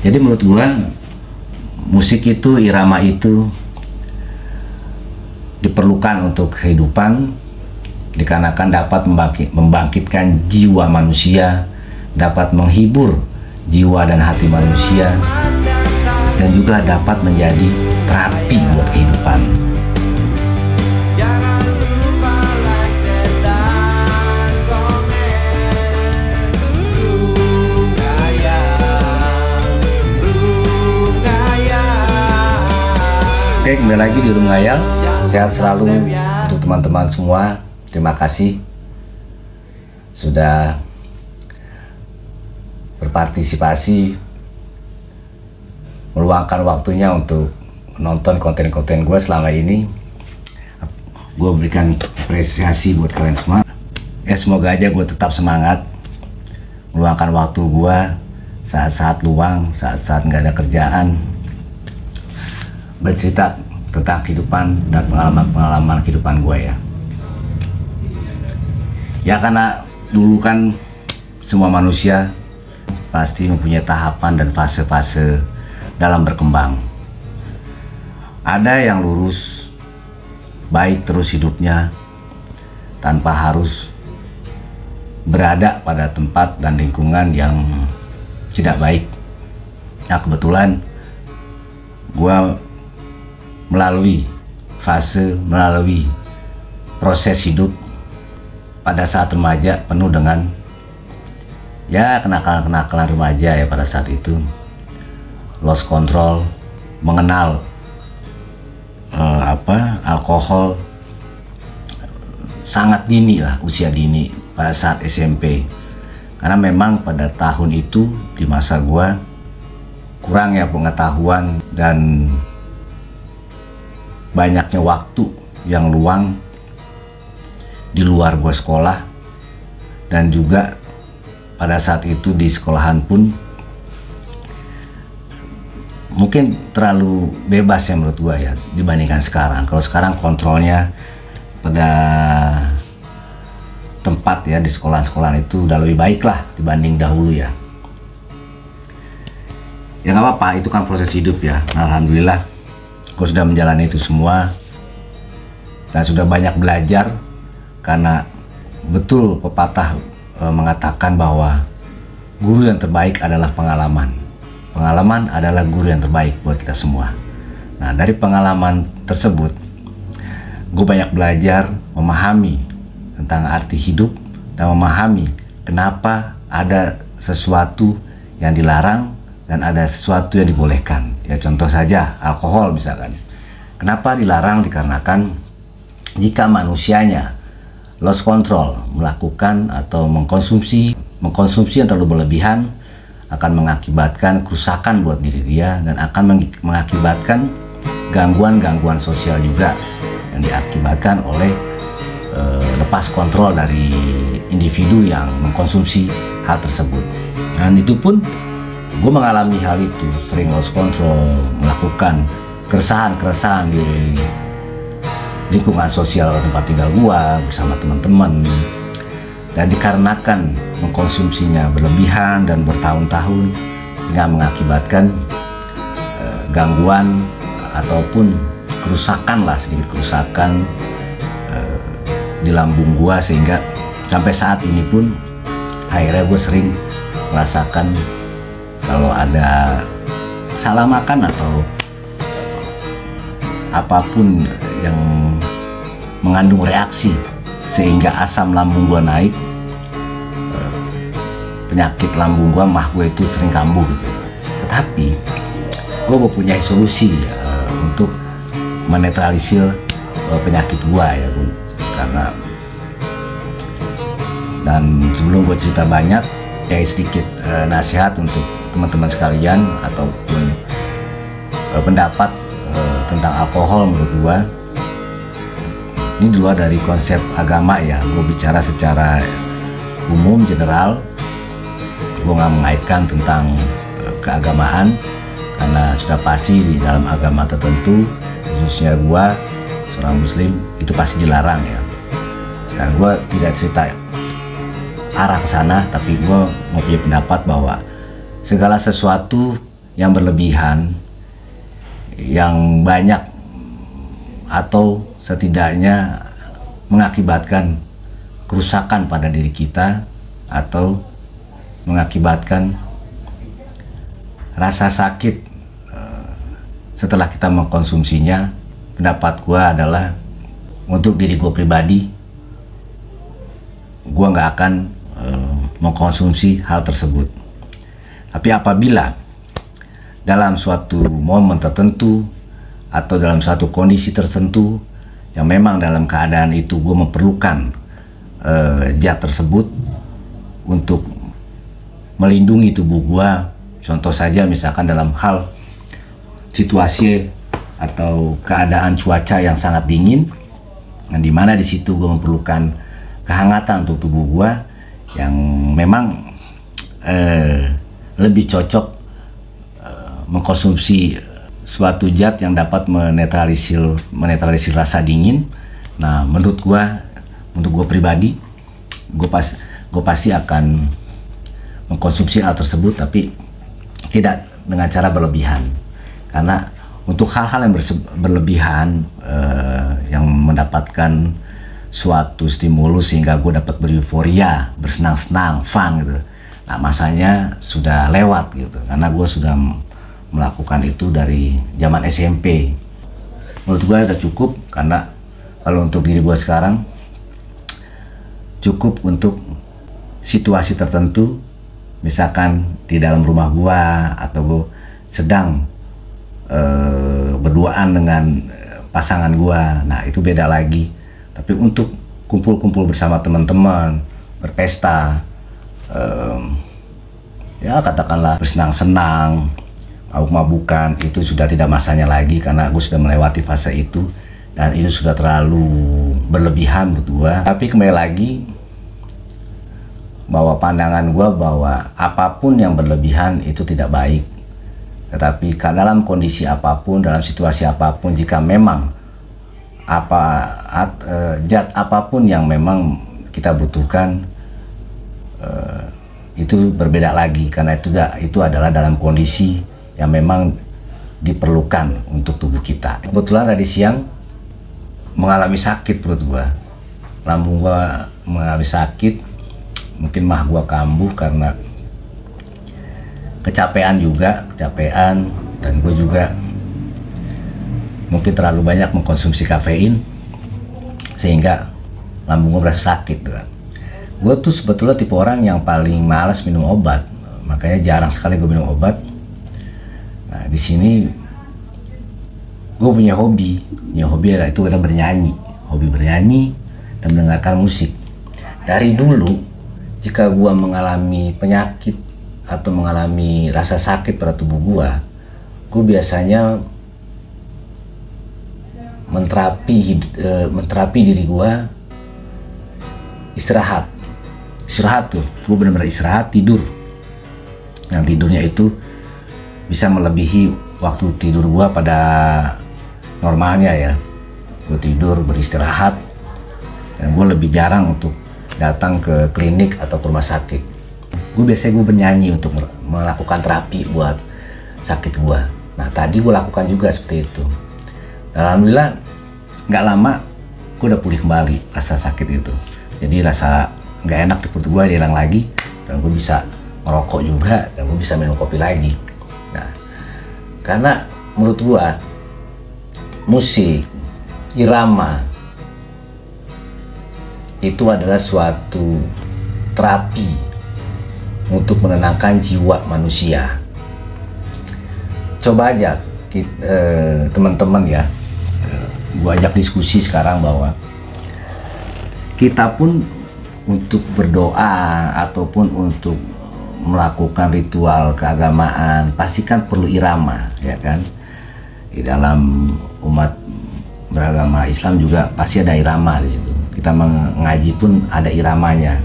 Jadi menurut gua musik itu, irama itu diperlukan untuk kehidupan, dikarenakan dapat membangkitkan jiwa manusia, dapat menghibur jiwa dan hati manusia, dan juga dapat menjadi terapi buat kehidupan. Oke, kembali lagi di Room Ngayal. Sehat selalu untuk teman-teman semua. Terima kasih sudah berpartisipasi, meluangkan waktunya untuk menonton konten-konten gue selama ini. Gue berikan apresiasi buat kalian semua. Semoga aja gue tetap semangat meluangkan waktu gue saat-saat luang, saat-saat nggak ada kerjaan, bercerita tentang kehidupan dan pengalaman-pengalaman kehidupan gue ya. Ya karena dulu kan semua manusia pasti mempunyai tahapan dan fase-fase dalam berkembang. Ada yang lurus, baik terus hidupnya tanpa harus berada pada tempat dan lingkungan yang tidak baik. Nah kebetulan gue melalui proses hidup pada saat remaja penuh dengan ya kenakalan-kenakalan remaja ya pada saat itu. Lost control, mengenal alkohol sangat dini lah, usia dini pada saat SMP. Karena memang pada tahun itu di masa gua kurang ya pengetahuan dan banyaknya waktu yang luang di luar gua sekolah, dan juga pada saat itu di sekolahan pun mungkin terlalu bebas ya menurut gua ya dibandingkan sekarang. Kalau sekarang kontrolnya pada tempat ya di sekolahan-sekolahan itu udah lebih baik lah dibanding dahulu ya. Ya nggak apa-apa, itu kan proses hidup ya. Nah, alhamdulillah gue sudah menjalani itu semua dan sudah banyak belajar, karena betul pepatah mengatakan bahwa guru yang terbaik adalah pengalaman. Pengalaman adalah guru yang terbaik buat kita semua. Nah dari pengalaman tersebut gue banyak belajar memahami tentang arti hidup dan memahami kenapa ada sesuatu yang dilarang dan ada sesuatu yang dibolehkan. Ya contoh saja alkohol misalkan. Kenapa dilarang? Dikarenakan jika manusianya lost control melakukan atau mengkonsumsi yang terlalu berlebihan akan mengakibatkan kerusakan buat diri dia dan akan mengakibatkan gangguan-gangguan sosial juga yang diakibatkan oleh lepas kontrol dari individu yang mengkonsumsi hal tersebut. Dan itu pun gue mengalami hal itu, sering lost control, melakukan keresahan-keresahan di lingkungan sosial tempat tinggal gue bersama teman-teman, dan dikarenakan mengkonsumsinya berlebihan dan bertahun-tahun hingga mengakibatkan gangguan ataupun kerusakan lah, sedikit kerusakan di lambung gua, sehingga sampai saat ini pun akhirnya gue sering merasakan kalau ada salah makan atau apapun yang mengandung reaksi sehingga asam lambung gua naik, penyakit lambung gua, mah gue itu sering kambuh gitu. Tetapi gue mempunyai solusi untuk menetralisir penyakit gua ya Bu. Karena dan sebelum gue cerita banyak ya sedikit nasihat untuk teman-teman sekalian ataupun pendapat tentang alkohol. Menurut gue ini di luar dari konsep agama ya, gue bicara secara umum general, gue nggak mengaitkan tentang keagamaan, karena sudah pasti di dalam agama tertentu, khususnya gue seorang muslim, itu pasti dilarang ya. Dan gue tidak cerita arah ke sana, tapi gue mau punya pendapat bahwa segala sesuatu yang berlebihan, yang banyak atau setidaknya mengakibatkan kerusakan pada diri kita atau mengakibatkan rasa sakit setelah kita mengkonsumsinya. Pendapat gue adalah untuk diri gue pribadi, gue nggak akan mengkonsumsi hal tersebut. Tapi apabila dalam suatu momen tertentu atau dalam suatu kondisi tertentu yang memang dalam keadaan itu gue memerlukan zat tersebut untuk melindungi tubuh gue, contoh saja misalkan dalam hal situasi atau keadaan cuaca yang sangat dingin, yang dimana di situ gue memerlukan kehangatan untuk tubuh gue, yang memang lebih cocok mengkonsumsi suatu zat yang dapat menetralisir rasa dingin. Nah, menurut gue, untuk gue pribadi, gue pasti akan mengkonsumsi hal tersebut, tapi tidak dengan cara berlebihan. Karena untuk hal-hal yang berlebihan, yang mendapatkan suatu stimulus sehingga gue dapat bereuforia, bersenang-senang, fun gitu. Nah, masanya sudah lewat gitu, karena gue sudah melakukan itu dari zaman SMP. Menurut gue udah cukup, karena kalau untuk diri gue sekarang cukup untuk situasi tertentu, misalkan di dalam rumah gue atau gue sedang berduaan dengan pasangan gue, nah itu beda lagi. Tapi untuk kumpul-kumpul bersama teman-teman, berpesta, ya katakanlah bersenang-senang, mabuk-mabukan, itu sudah tidak masanya lagi, karena gue sudah melewati fase itu dan itu sudah terlalu berlebihan menurut gue. Tapi kembali lagi, bahwa pandangan gue bahwa apapun yang berlebihan itu tidak baik. Tetapi dalam kondisi apapun, dalam situasi apapun, jika memang zat apapun yang memang kita butuhkan, itu berbeda lagi, karena itu adalah dalam kondisi yang memang diperlukan untuk tubuh kita. Kebetulan tadi siang mengalami sakit perut gua, lambung gua mengalami sakit, mungkin mah gua kambuh karena kecapean, dan gue juga mungkin terlalu banyak mengkonsumsi kafein sehingga lambung gue berasa sakit kan. Gue tuh sebetulnya tipe orang yang paling malas minum obat, makanya jarang sekali gue minum obat. Nah, di sini gue punya hobi adalah itu adalah bernyanyi, hobi bernyanyi dan mendengarkan musik. Dari dulu, jika gue mengalami penyakit atau mengalami rasa sakit pada tubuh gue biasanya menterapi diri gue, istirahat tuh, gue benar-benar istirahat, tidur. Yang tidurnya itu bisa melebihi waktu tidur gue pada normalnya ya. Gue tidur, beristirahat, dan gue lebih jarang untuk datang ke klinik atau ke rumah sakit. Biasanya gue bernyanyi untuk melakukan terapi buat sakit gue. Nah, tadi gue lakukan juga seperti itu. Alhamdulillah nggak lama gue udah pulih kembali rasa sakit itu. Jadi rasa nggak enak di perut gue hilang lagi, dan gue bisa ngerokok juga, dan gue bisa minum kopi lagi. Nah, karena menurut gue musik, irama itu adalah suatu terapi untuk menenangkan jiwa manusia. Coba aja teman-teman ya, gue ajak diskusi sekarang bahwa kita pun untuk berdoa ataupun untuk melakukan ritual keagamaan pasti kan perlu irama, ya kan? Di dalam umat beragama Islam juga pasti ada irama di situ. Kita mengaji pun ada iramanya.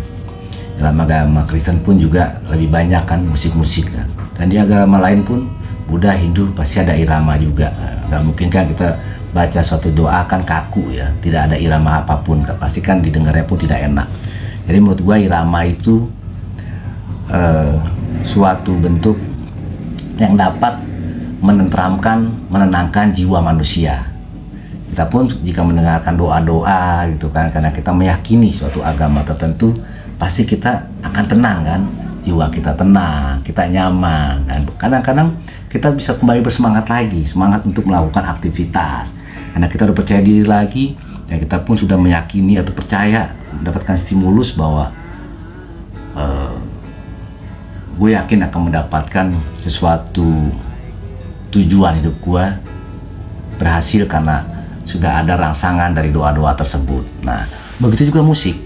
Dalam agama Kristen pun juga lebih banyak kan musik-musik kan. Dan di agama lain pun, Buddha, Hindu, pasti ada irama juga. Gak mungkin kan kita baca suatu doa kan kaku ya, tidak ada irama apapun, pasti kan didengarnya pun tidak enak. Jadi menurut gua irama itu suatu bentuk yang dapat menenteramkan, menenangkan jiwa manusia. Kita pun jika mendengarkan doa-doa gitu kan, karena kita meyakini suatu agama tertentu, pasti kita akan tenang kan, jiwa kita tenang, kita nyaman, dan kadang-kadang kita bisa kembali bersemangat lagi, semangat untuk melakukan aktivitas, karena kita udah percaya diri lagi, dan kita pun sudah meyakini atau percaya mendapatkan stimulus bahwa gue yakin akan mendapatkan sesuatu tujuan hidup gue berhasil karena sudah ada rangsangan dari doa-doa tersebut. Nah, begitu juga musik.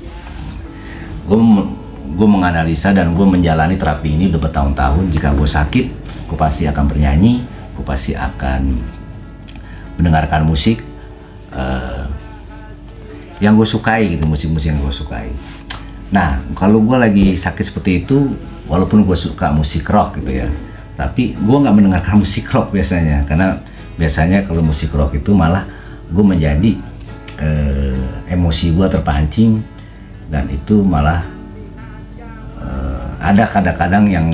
Gue menganalisa dan gue menjalani terapi ini udah bertahun-tahun. Jika gue sakit, gue pasti akan bernyanyi, gue pasti akan mendengarkan musik yang gue sukai gitu, musik-musik yang gue sukai. Nah, kalau gue lagi sakit seperti itu, walaupun gue suka musik rock gitu ya, tapi gue nggak mendengarkan musik rock biasanya, karena biasanya kalau musik rock itu malah gue menjadi emosi gue terpancing, dan itu malah ada kadang-kadang yang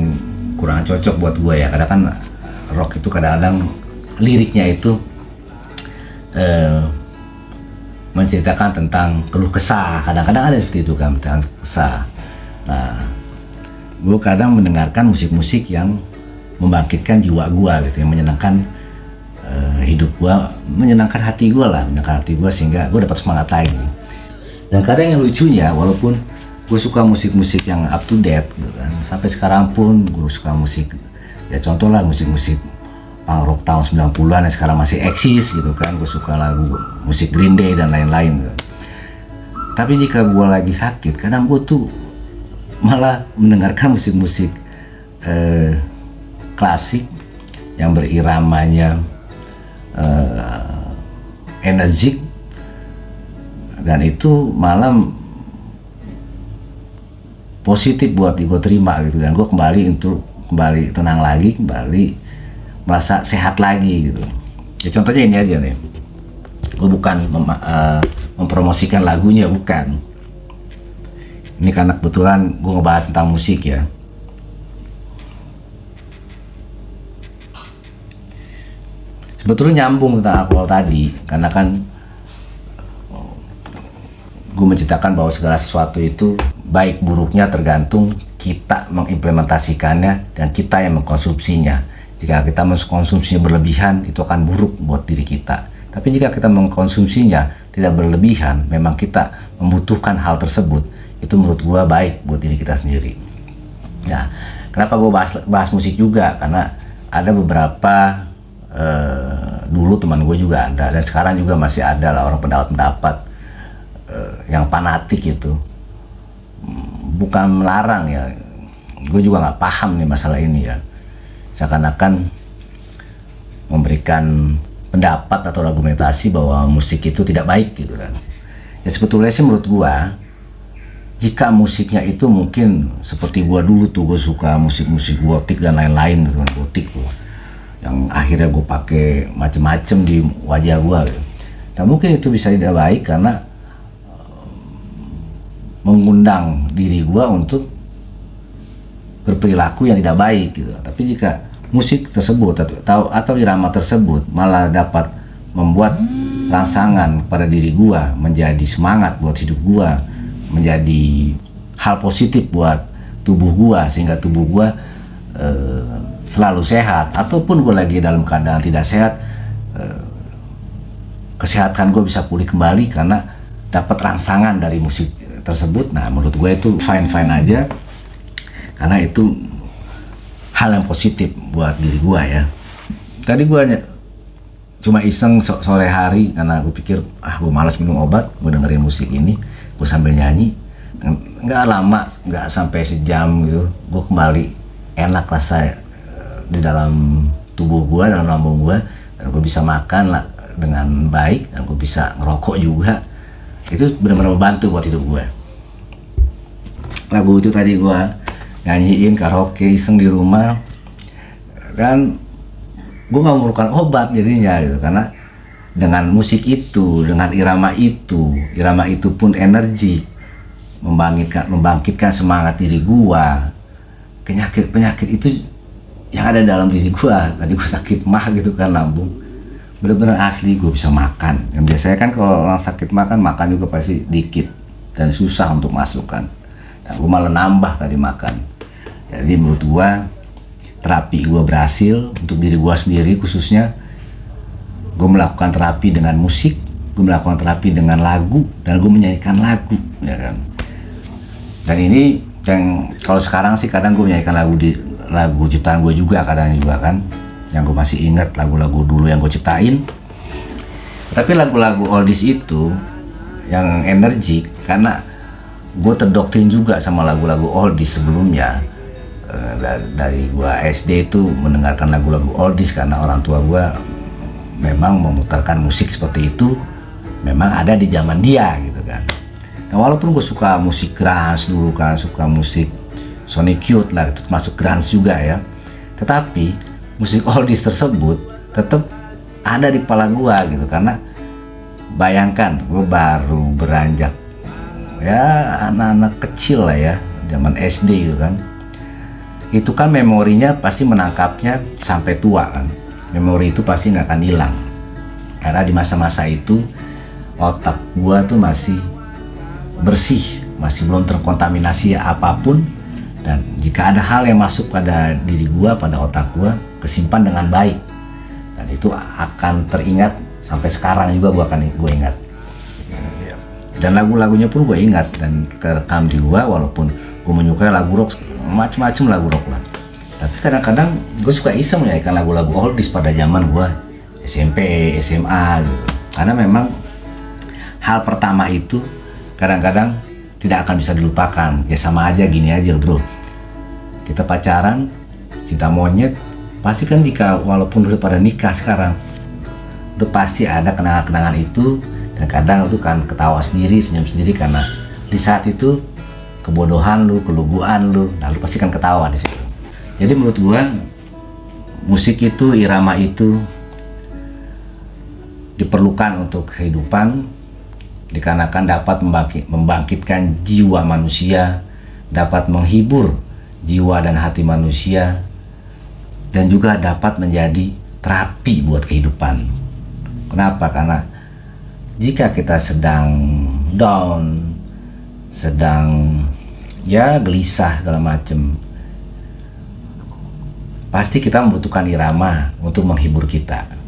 kurang cocok buat gue ya. Kadang kan rock itu kadang-kadang liriknya itu menceritakan tentang keluh kesah, kadang-kadang ada seperti itu kan, tentang kesah. Nah, gue kadang mendengarkan musik-musik yang membangkitkan jiwa gue gitu, yang menyenangkan hidup gue, menyenangkan hati gue lah, menyenangkan hati gue sehingga gue dapat semangat lagi. Dan kadang yang lucunya, walaupun gue suka musik-musik yang up to date gitu kan, sampai sekarang pun gue suka musik, ya contoh lah musik-musik punk rock tahun 90-an yang sekarang masih eksis gitu kan, gue suka lagu musik Green Day dan lain-lain gitu. Tapi jika gue lagi sakit, kadang gue tuh malah mendengarkan musik-musik klasik yang beriramanya energik, dan itu malah positif buat gue terima gitu, dan gue kembali tenang lagi, kembali merasa sehat lagi gitu. Ya contohnya ini aja nih, gue bukan mempromosikan lagunya, bukan. Ini karena kebetulan gue ngebahas tentang musik ya. Sebetulnya nyambung tentang awal tadi, karena kan gue menceritakan bahwa segala sesuatu itu baik buruknya tergantung kita mengimplementasikannya dan kita yang mengkonsumsinya. Jika kita mengkonsumsinya berlebihan, itu akan buruk buat diri kita. Tapi jika kita mengkonsumsinya tidak berlebihan, memang kita membutuhkan hal tersebut, itu menurut gue baik buat diri kita sendiri. Nah, kenapa gue bahas musik juga? Karena ada beberapa dulu teman gue juga ada, dan sekarang juga masih ada lah orang pendapat-pendapat yang fanatik itu. Bukan melarang ya, gue juga nggak paham nih masalah ini ya. Seakan-akan memberikan pendapat atau argumentasi bahwa musik itu tidak baik gitu kan. Ya sebetulnya sih menurut gue, jika musiknya itu mungkin seperti gue dulu tuh, gue suka musik-musik gotik dan lain-lain gitu kan, gotik tuh, yang akhirnya gue pakai macem-macem di wajah gue gitu. Nah mungkin itu bisa tidak baik karena mengundang diri gue untuk berperilaku yang tidak baik gitu. Tapi jika musik tersebut atau irama tersebut malah dapat membuat rangsangan pada diri gue, menjadi semangat buat hidup gue, menjadi hal positif buat tubuh gue, sehingga tubuh gue selalu sehat, ataupun gue lagi dalam keadaan tidak sehat, kesehatan gue bisa pulih kembali karena dapat rangsangan dari musik tersebut. Nah menurut gue itu fine-fine aja, karena itu hal yang positif buat diri gue ya. Tadi gue cuma iseng sore hari, karena gue pikir gue malas minum obat, gue dengerin musik ini, gue sambil nyanyi. Nggak lama, nggak sampai sejam gitu, gue kembali enak rasa di dalam tubuh gue, dalam lambung gue, dan gue bisa makan lah dengan baik, dan gue bisa ngerokok juga. Itu benar-benar membantu buat hidup gue. Lagu itu tadi gue nyanyiin karaoke iseng di rumah, dan gue nggak memerlukan obat jadinya gitu, karena dengan musik itu, dengan irama itu pun energi, membangkitkan semangat diri gue. Penyakit itu yang ada dalam diri gue. Tadi gue sakit mah gitu kan, lambung bener-bener asli gue bisa makan. Yang biasanya kan kalau orang sakit makan juga pasti dikit dan susah untuk masukkan. Nah, gue malah nambah tadi makan. Jadi menurut gue terapi gue berhasil untuk diri gue sendiri khususnya. Gue melakukan terapi dengan musik, gue melakukan terapi dengan lagu, dan gue menyanyikan lagu, ya kan. Dan ini yang kalau sekarang sih kadang gue menyanyikan lagu ciptaan gue juga kadang juga kan, yang gue masih ingat lagu-lagu dulu yang gue ciptain. Tapi lagu-lagu oldies itu yang energik karena gue terdoktrin juga sama lagu-lagu oldies sebelumnya. Dari gue SD itu mendengarkan lagu-lagu oldies karena orang tua gue memang memutarkan musik seperti itu, memang ada di zaman dia gitu kan. Nah, walaupun gue suka musik grunge dulu kan, suka musik Sonic Youth lah, itu termasuk grunge juga ya, tetapi musik oldies tersebut tetap ada di kepala gua gitu. Karena bayangkan gua baru beranjak ya anak-anak kecil lah ya, zaman SD gitu kan, itu kan memorinya pasti menangkapnya sampai tua kan. Memori itu pasti nggak akan hilang karena di masa-masa itu otak gua tuh masih bersih, masih belum terkontaminasi apapun. Dan jika ada hal yang masuk pada diri gua, pada otak gua, kesimpan dengan baik, dan itu akan teringat sampai sekarang juga gua ingat. Dan lagu-lagunya pun gua ingat dan terekam di gua, walaupun gua menyukai lagu rock, macam-macam lagu rock lah. Tapi kadang-kadang gua suka iseng menyanyikan lagu-lagu oldies pada zaman gua SMP, SMA gitu. Karena memang hal pertama itu kadang-kadang tidak akan bisa dilupakan. Ya sama aja gini aja bro, kita pacaran, cinta monyet, pasti kan jika walaupun udah pada nikah sekarang, itu pasti ada kenangan-kenangan itu. Dan kadang itu kan ketawa sendiri, senyum sendiri karena di saat itu kebodohan lu, keluguan lu, lalu pasti kan ketawa di situ. Jadi menurut gua musik itu, irama itu diperlukan untuk kehidupan, dikarenakan dapat membangkitkan jiwa manusia, dapat menghibur jiwa dan hati manusia, dan juga dapat menjadi terapi buat kehidupan. Kenapa? Karena jika kita sedang down, sedang ya gelisah segala macem, pasti kita membutuhkan irama untuk menghibur kita.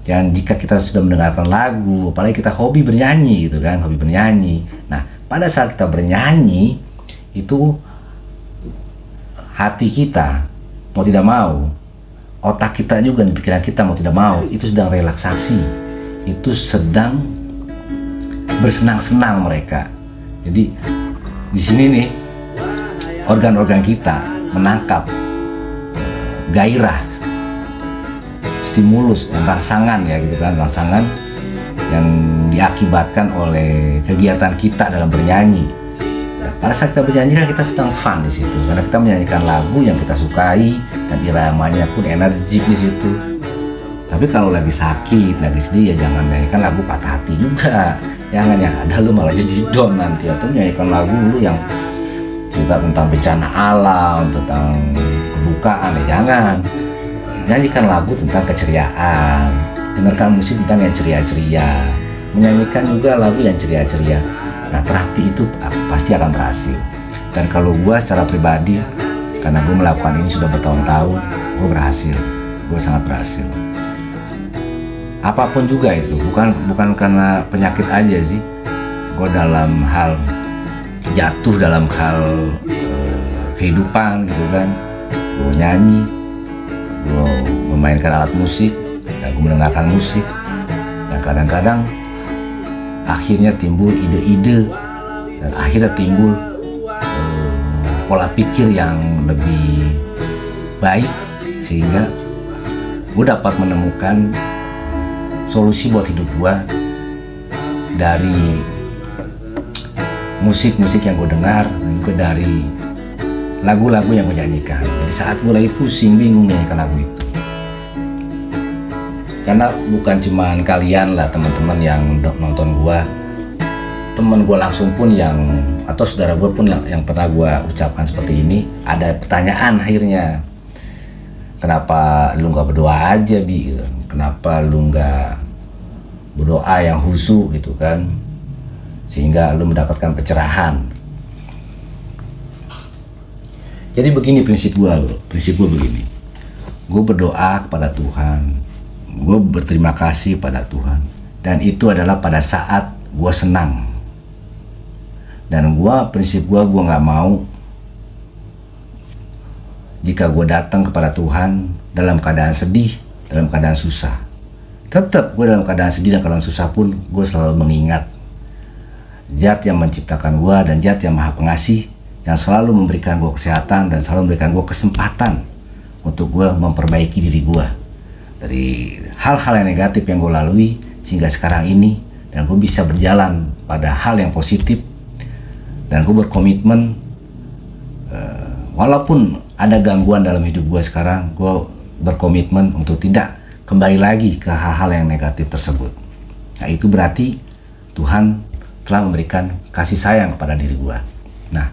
Dan jika kita sudah mendengarkan lagu, apalagi kita hobi bernyanyi gitu kan, hobi bernyanyi. Nah, pada saat kita bernyanyi, itu hati kita mau tidak mau, otak kita juga, pikiran kita mau tidak mau, itu sedang relaksasi, itu sedang bersenang-senang mereka. Jadi di sini nih organ-organ kita menangkap gairah, stimulus dan rangsangan ya gitu kan, rangsangan yang diakibatkan oleh kegiatan kita dalam bernyanyi. Dan pada saat kita bernyanyi kan kita sedang fun di situ karena kita menyanyikan lagu yang kita sukai dan iramanya pun energik di situ. Tapi kalau lagi sakit, lagi sedih ya jangan menyanyikan lagu patah hati juga. Jangan, yang ada lu malah jadi down nanti, atau menyanyikan lagu lu yang cerita tentang bencana alam, tentang kedukaan, ya jangan. Nyanyikan lagu tentang keceriaan, dengarkan musik tentang yang ceria-ceria, menyanyikan juga lagu yang ceria-ceria. Nah, terapi itu pasti akan berhasil. Dan kalau gue secara pribadi, karena gue melakukan ini sudah bertahun-tahun, gue berhasil, gue sangat berhasil. Apapun juga itu, bukan karena penyakit aja sih, gue dalam hal jatuh, dalam hal kehidupan gitu kan, gue nyanyi, gue memainkan alat musik, dan gue mendengarkan musik, dan kadang-kadang akhirnya timbul ide-ide, dan akhirnya timbul pola pikir yang lebih baik, sehingga gue dapat menemukan solusi buat hidup gue dari musik-musik yang gue dengar, dan juga dari lagu-lagu yang gue nyanyikan. Jadi saat gue lagi pusing, bingung nyanyikan lagu itu. Karena bukan cuman kalian lah teman-teman yang nonton gue, temen gue langsung pun atau saudara gue pun yang pernah gue ucapkan seperti ini, ada pertanyaan akhirnya, kenapa lu nggak berdoa aja Bi gitu. Kenapa lu nggak berdoa yang khusyuk gitu kan, sehingga lu mendapatkan pencerahan. Jadi begini prinsip gue bro, prinsip gue begini, gue berdoa kepada Tuhan, gue berterima kasih pada Tuhan, dan itu adalah pada saat gue senang. Dan prinsip gue nggak mau jika gue datang kepada Tuhan dalam keadaan sedih, dalam keadaan susah. Tetap gue dalam keadaan sedih dan keadaan susah pun gue selalu mengingat Zat yang menciptakan gue dan Zat yang Maha Pengasih, yang selalu memberikan gue kesehatan dan selalu memberikan gue kesempatan untuk gue memperbaiki diri gue dari hal-hal yang negatif yang gue lalui sehingga sekarang ini, dan gue bisa berjalan pada hal yang positif. Dan gue berkomitmen, walaupun ada gangguan dalam hidup gue sekarang, gue berkomitmen untuk tidak kembali lagi ke hal-hal yang negatif tersebut. Nah, itu berarti Tuhan telah memberikan kasih sayang kepada diri gue. Nah,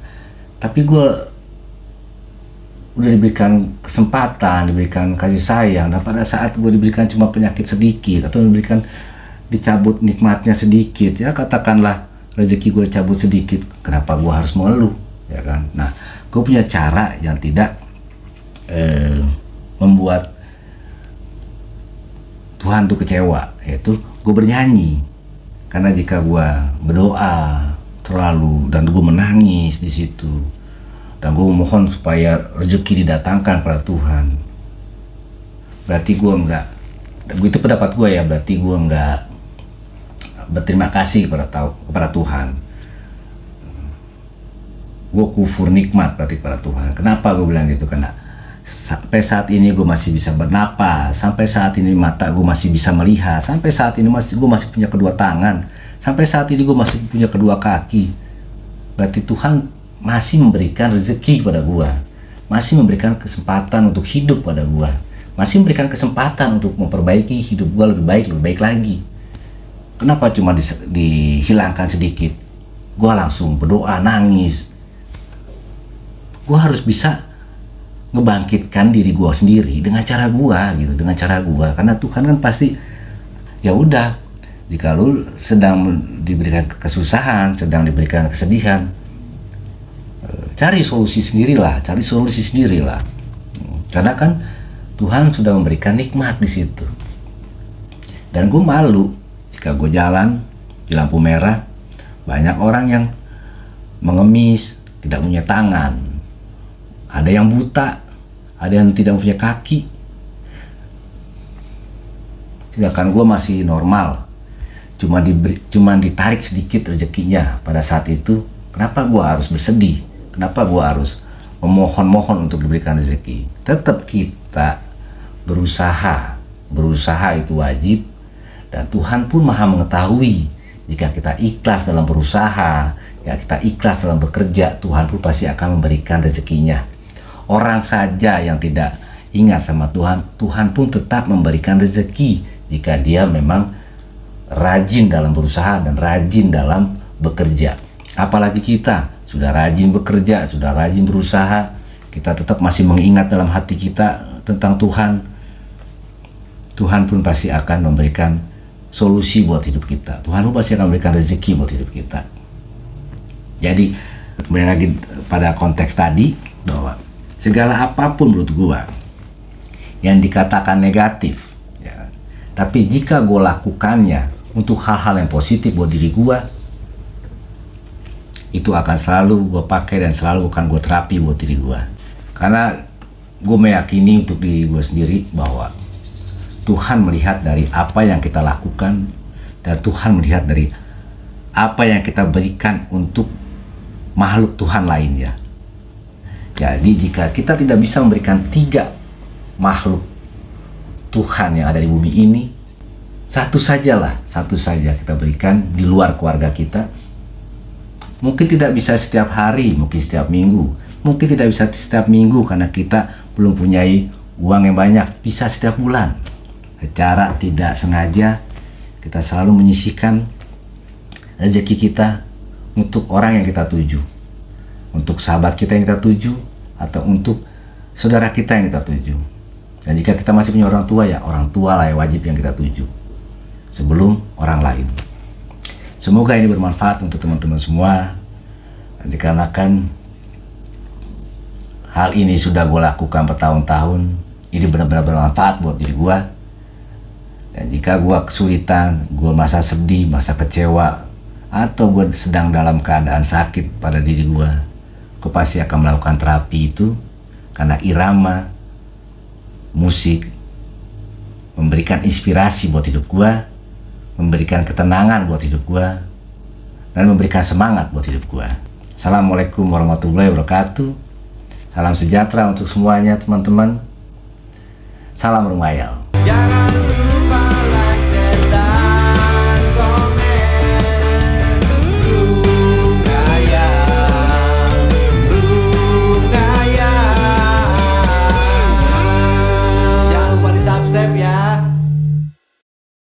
tapi gue udah diberikan kesempatan, diberikan kasih sayang, dan pada saat gue diberikan cuma penyakit sedikit atau dicabut nikmatnya sedikit, ya katakanlah rezeki gue cabut sedikit, kenapa gue harus mengeluh, ya kan? Nah, gue punya cara yang tidak membuat Tuhan tuh kecewa, yaitu gue bernyanyi. Karena jika gue berdoa terlalu dan gue menangis di situ, dan gue memohon supaya rezeki didatangkan pada Tuhan, berarti gue enggak, itu pendapat gue ya, berarti gue enggak berterima kasih kepada Tuhan. Gue kufur nikmat berarti kepada Tuhan. Kenapa gue bilang gitu? Karena sampai saat ini gue masih bisa bernapas, sampai saat ini mata gue masih bisa melihat, sampai saat ini gue masih punya kedua tangan, sampai saat ini gue masih punya kedua kaki. Berarti Tuhan masih memberikan rezeki kepada gue, masih memberikan kesempatan untuk hidup pada gue, masih memberikan kesempatan untuk memperbaiki hidup gue lebih baik lagi. Kenapa cuma dihilangkan sedikit, gue langsung berdoa, nangis? Gue harus bisa ngebangkitkan diri gue sendiri dengan cara gue gitu, dengan cara gue. Karena Tuhan kan pasti, ya udah, jika lu sedang diberikan kesusahan, sedang diberikan kesedihan, cari solusi sendirilah, Karena kan Tuhan sudah memberikan nikmat di situ. Dan gue malu jika gue jalan di lampu merah, banyak orang yang mengemis, tidak punya tangan, ada yang buta, ada yang tidak punya kaki. Sedangkan gue masih normal, cuma ditarik sedikit rezekinya pada saat itu. Kenapa gue harus bersedih? Kenapa gue harus memohon-mohon untuk diberikan rezeki? Tetap kita berusaha itu wajib. Dan Tuhan pun Maha mengetahui, jika kita ikhlas dalam berusaha, jika kita ikhlas dalam bekerja, Tuhan pun pasti akan memberikan rezekinya. Orang saja yang tidak ingat sama Tuhan, Tuhan pun tetap memberikan rezeki jika dia memang rajin dalam berusaha dan rajin dalam bekerja. Apalagi kita sudah rajin bekerja, sudah rajin berusaha, kita tetap masih mengingat dalam hati kita tentang Tuhan, Tuhan pun pasti akan memberikan solusi buat hidup kita. Tuhan pun pasti akan memberikan rezeki buat hidup kita. Jadi kembali lagi pada konteks tadi, bahwa segala apapun menurut gua yang dikatakan negatif, ya, tapi jika gue lakukannya untuk hal-hal yang positif buat diri gua, itu akan selalu gue pakai dan selalu akan gue terapi buat diri gue. Karena gue meyakini untuk diri gue sendiri bahwa Tuhan melihat dari apa yang kita lakukan, dan Tuhan melihat dari apa yang kita berikan untuk makhluk Tuhan lainnya. Jadi jika kita tidak bisa memberikan 3 makhluk Tuhan yang ada di bumi ini, satu saja kita berikan di luar keluarga kita. Mungkin tidak bisa setiap hari, mungkin setiap minggu, mungkin tidak bisa setiap minggu karena kita belum punya uang yang banyak, bisa setiap bulan. Secara tidak sengaja kita selalu menyisihkan rezeki kita untuk orang yang kita tuju, untuk sahabat kita yang kita tuju, atau untuk saudara kita yang kita tuju. Dan jika kita masih punya orang tua, ya orang tua lah yang wajib yang kita tuju sebelum orang lain. Semoga ini bermanfaat untuk teman-teman semua. Dan dikarenakan hal ini sudah gue lakukan bertahun-tahun, ini benar-benar bermanfaat buat diri gue. Dan jika gue kesulitan, gue masa sedih, masa kecewa, atau gue sedang dalam keadaan sakit pada diri gue pasti akan melakukan terapi itu, karena irama musik memberikan inspirasi buat hidup gue, memberikan ketenangan buat hidup gue, dan memberikan semangat buat hidup gue. Assalamualaikum warahmatullahi wabarakatuh. Salam sejahtera untuk semuanya teman-teman. Salam Rumayal.